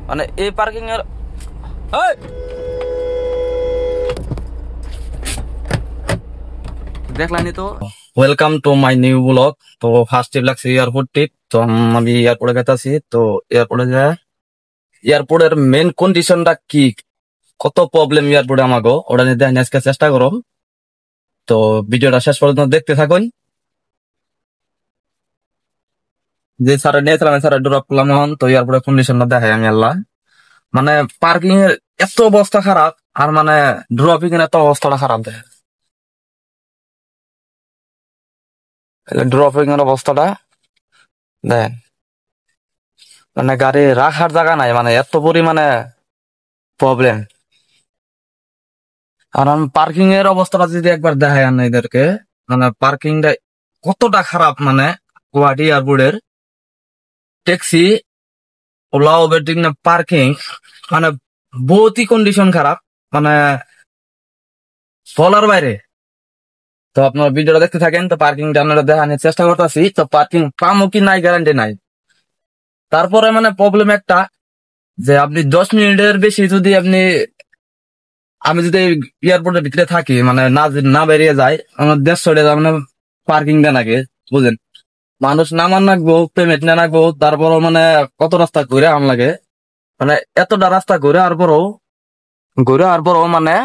মানে এই পার্কিং এর দেখলানি তো। Welcome to my new blog. তো ফার্স্ট ট্রিপ লাগছে এয়ারপোর্ট ট্রিপ। তো আমি এয়ারপোর্টে গেছি। তো এয়ারপোর্টে যায় এয়ারপোর্টের মেন কন্ডিশনটা কি, কত প্রবলেম এয়ারপোর্টে আমাকে ওটা নিয়ে দেখেন আজকে চেষ্টা করো। তো ভিডিওটা শেষ পর্যন্ত দেখতে থাকুন। যে স্যার নিয়েছিলাম স্যার ড্রপ করলাম এখন। তো এয়ারপোর্টের কন্ডিশনটা দেখাই আমি আল্লাহ, মানে পার্কিং এর এত অবস্থা খারাপ, আর মানে ড্রপিং এর এত অবস্থাটা খারাপ দেখে। ড্রপিং এর অবস্থাটা দেখেন, মানে গাড়ি রাখার জায়গা নাই, মানে এত পরিমাণে প্রবলেম। আর আমি পার্কিং এর অবস্থাটা যদি একবার দেখাই এদেরকে, মানে পার্কিংটা কতটা খারাপ, মানে গুয়াহাটি এয়ারপোর্টের ট্যাক্সি ওলা উবের দিক না পার্কিং, মানে বহুতই কন্ডিশন খারাপ, মানে বলার বাইরে। তো আপনার ভিডিওটা দেখতে থাকেন। তো পার্কিংটা আপনারা দেখানোর চেষ্টা করতেছি। তো পার্কিং পামো কি নাই গ্যারান্টি নাই। তারপরে মানে প্রবলেম একটা, যে আপনি 10 মিনিটের বেশি যদি আমি যদি এয়ারপোর্টের ভিতরে থাকি, মানে না বেরিয়ে যায়, আমার 150 টাকা মানে পার্কিং দেন আগে, বুঝেন। মানুষ নামান রাখবো, পেমেন্ট না রাখবো, তারপরও মানে কত রাস্তা ঘুরে আম লাগে, মানে এতটা রাস্তা ঘুরে আর পরও মানে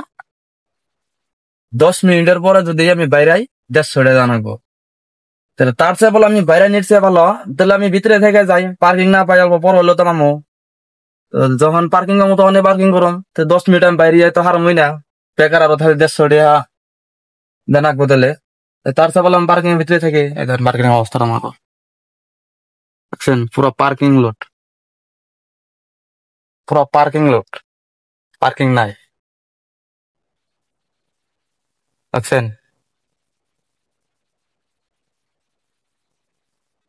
10 মিনিটের পরে যদি আমি বাইরাই 150 টাকা জানাবো। তাহলে তার চেয়ে বলো আমি বাইরে নিচ্ছে ভালো, তাহলে আমি ভিতরে থেকে যাই, পার্কিং না পাই অল্প পর হলো তো নামো। তো যখন পার্কিং করবো তখন পার্কিং করুম। তো 10 মিনিট আমি বাইরে যাই তো হারাম হই না, বেকার আরো তাহলে 150 টাকা দেন আঁকবো তাহলে। তার চেয়ে বললাম পার্কিং এর ভিতরে থেকে। এই ধরেন পার্কিং এর অবস্থাটা আমার দেখছেন, পুরো পার্কিং লট, পুরো পার্কিং লট, পার্কিং নাই দেখছেন,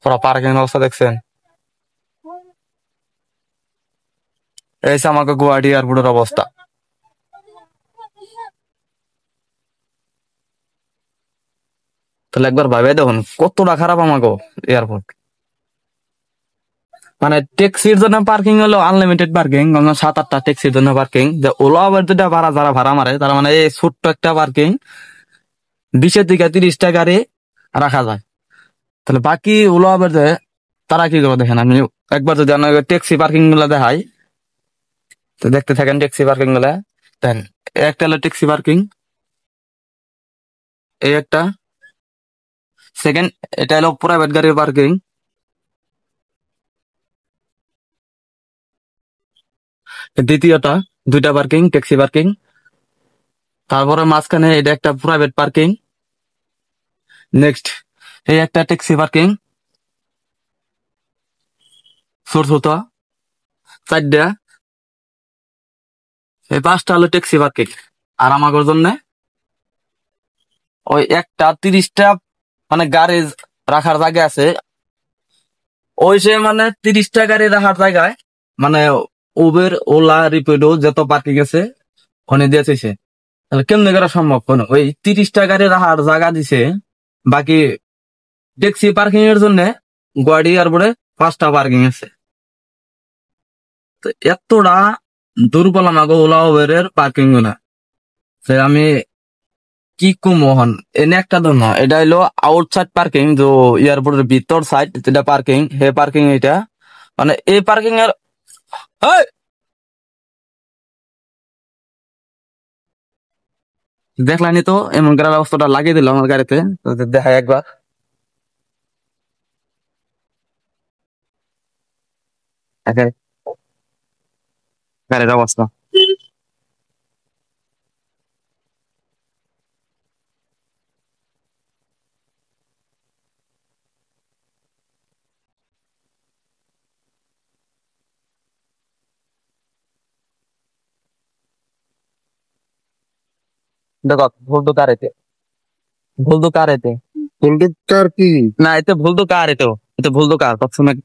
পুরো পার্কিং অবস্থা দেখছেন। এই যে আমাকে গুয়াহাটি এয়ারপোর্টের অবস্থা। তাহলে একবার ভাবে দেখুন কতটা খারাপ আমাকে এয়ারপোর্ট। মানে ট্যাক্সির জন্য পার্কিং হলো আনলিমিটেড পার্কিং, 7-8টা ট্যাক্সির জন্য পার্কিং। যে ওলা আবার যেটা যারা ভাড়া মারে, তারা মানে এই ছোট্ট একটা পার্কিং 20 থেকে 30টা গাড়ি রাখা যায়। তাহলে বাকি ওলা আবার যে তারা কি করে দেখেন, আমি একবার যদি ট্যাক্সি পার্কিং গুলা দেখাই, তো দেখতে থাকেন ট্যাক্সি পার্কিং গুলা। দেন একটা হলো ট্যাক্সি পার্কিং, এই একটা। সেকেন্ড, এটা হলো প্রাইভেট গাড়ির পার্কিং। দ্বিতীয়টা 2টা পার্কিং, ট্যাক্সি পার্কিং। তারপরে মাঝখানে এটা একটা প্রাইভেট পার্কিং। নেক্সট এই একটা ট্যাক্সি পার্কিং, ছোট ছোট 4টা। এই 5টা হলো ট্যাক্সি পার্কিং। আর আমার জন্য ওই একটা 30টা মানে গাড়ি রাখার জায়গা আছে। ওই সে মানে 30টা গাড়ি রাখার জায়গায়, মানে উবের ওলা রিপিডো যত পার্কিং আছে ওখানে দিয়েছে। তাহলে কেমনে করা সম্ভব? কোনো ওই 30টা গাড়ি রাখার জায়গা দিছে, বাকি ট্যাক্সি পার্কিং এর জন্য গুয়াহাটি এয়ারপোর্টে 5টা পার্কিং আছে। তো এতটা দুর্বল আমাকে ওলা উবেরের পার্কিং গুলা, যে আমি কি মোহন এনে একটা তো না, এটা হলো আউটসাইড পার্কিং, তো এয়ারপোর্টের ভিতর সাইড যেটা পার্কিং, হে পার্কিং এটা, মানে এই পার্কিং এর হেই! দেখলানি তো এমন করার ব্যবস্থাটা লাগিয়ে দিল আমার গাড়িতে। তো দেখাই একবার একে গাড়ির অবস্থা। দেখো ভুল তো কার এতে, ভুল তো কার এতে, কোনটার কি? না এতে ভুল তো কার, এতে ভুল তো কার সবসময়